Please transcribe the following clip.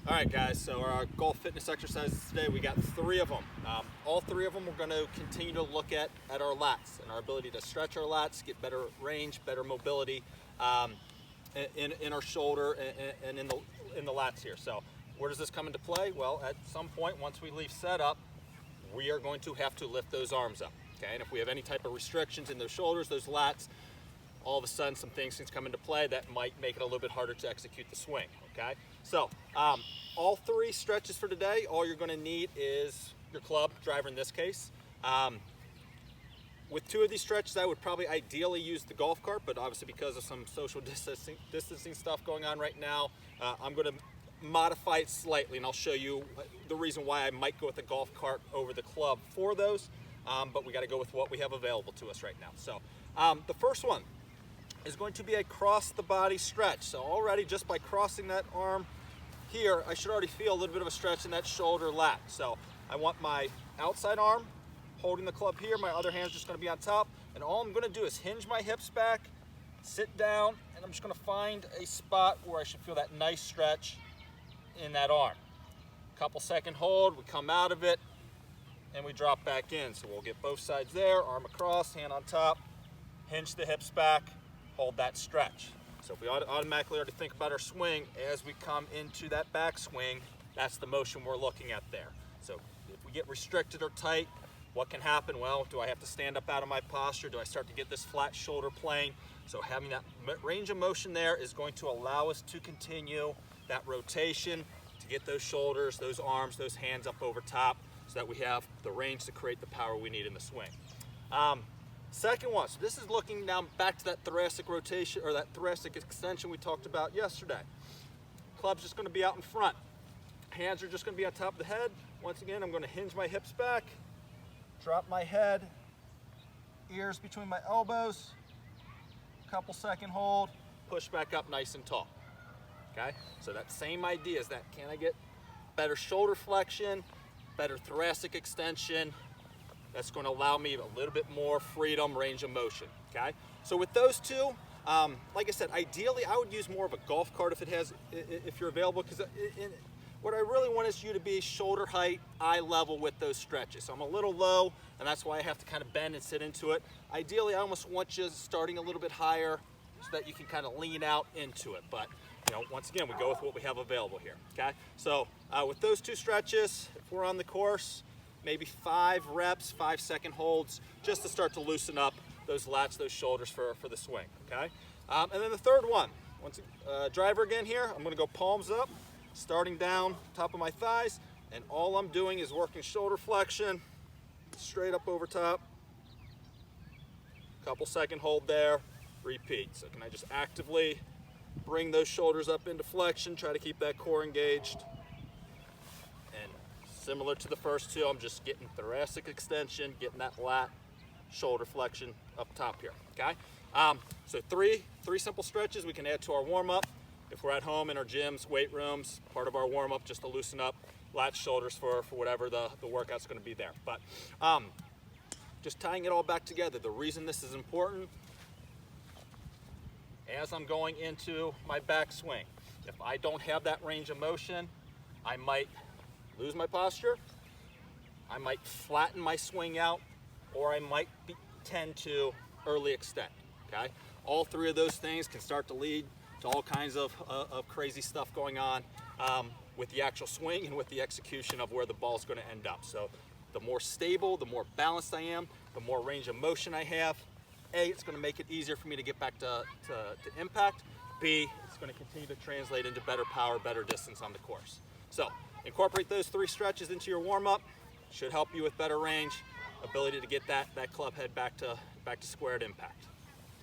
All right, guys, so our golf fitness exercises today, we got 3 of them. All 3 of them we're going to continue to look at our lats and our ability to stretch our lats, get better range, better mobility in our shoulder and in the lats here. So where does this come into play? Well, at some point, once we leave setup, we are going to have to lift those arms up. Okay, and if we have any type of restrictions in those shoulders, those lats, all of a sudden some things can come into play that might make it a little bit harder to execute the swing. Okay, so all 3 stretches for today, all you're going to need is your club, driver in this case. With 2 of these stretches, I would probably ideally use the golf cart, but obviously because of some social distancing stuff going on right now, I'm going to modify it slightly, and I'll show you the reason why I might go with the golf cart over the club for those, but we got to go with what we have available to us right now. So the first one is going to be a cross the body stretch. So already just by crossing that arm here, I should already feel a little bit of a stretch in that shoulder lat. So I want my outside arm holding the club here, my other hand's just going to be on top, and all I'm going to do is hinge my hips back, sit down, and I'm just going to find a spot where I should feel that nice stretch in that arm. Couple second hold, we come out of it, and we drop back in. So we'll get both sides there, arm across, hand on top, hinge the hips back, hold that stretch. So if we automatically already think about our swing as we come into that backswing, that's the motion we're looking at there. So if we get restricted or tight, what can happen? Well, do I have to stand up out of my posture? Do I start to get this flat shoulder plane? So having that range of motion there is going to allow us to continue that rotation, to get those shoulders, those arms, those hands up over top, so that we have the range to create the power we need in the swing. Second one, so this is looking now back to that thoracic rotation, or that thoracic extension we talked about yesterday. Club's just going to be out in front. Hands are just going to be on top of the head. Once again, I'm going to hinge my hips back, drop my head, ears between my elbows, couple second hold, push back up nice and tall. Okay, so that same idea is that, can I get better shoulder flexion, better thoracic extension? That's going to allow me a little bit more freedom, range of motion. Okay, so with those 2, like I said, ideally I would use more of a golf cart if you're available, because what I really want is you to be shoulder height, eye level with those stretches. So I'm a little low, and that's why I have to kind of bend and sit into it. Ideally, I almost want you starting a little bit higher so that you can kind of lean out into it. But you know, once again, we go with what we have available here. Okay, so with those 2 stretches, if we're on the course, maybe 5 reps, 5 second holds, just to start to loosen up those lats, those shoulders for the swing. Okay, and then the third one, driver again here. I'm going to go palms up, starting down top of my thighs, and all I'm doing is working shoulder flexion, straight up over top. Couple second hold there, repeat. So can I just actively bring those shoulders up into flexion, try to keep that core engaged. And similar to the first 2, I'm just getting thoracic extension, getting that lat shoulder flexion up top here. Okay, so three simple stretches we can add to our warm-up. If we're at home in our gyms, weight rooms, part of our warm-up just to loosen up lat shoulders for whatever the workout's going to be there. But just tying it all back together, the reason this is important, as I'm going into my backswing, if I don't have that range of motion, I might lose my posture, I might flatten my swing out, or I might tend to early extend. Okay, all 3 of those things can start to lead to all kinds of crazy stuff going on with the actual swing and with the execution of where the ball is going to end up. So the more stable, the more balanced I am, the more range of motion I have. A, it's going to make it easier for me to get back to impact. B, it's going to continue to translate into better power, better distance on the course. So incorporate those 3 stretches into your warm-up. Should help you with better range, ability to get that club head back to square at impact.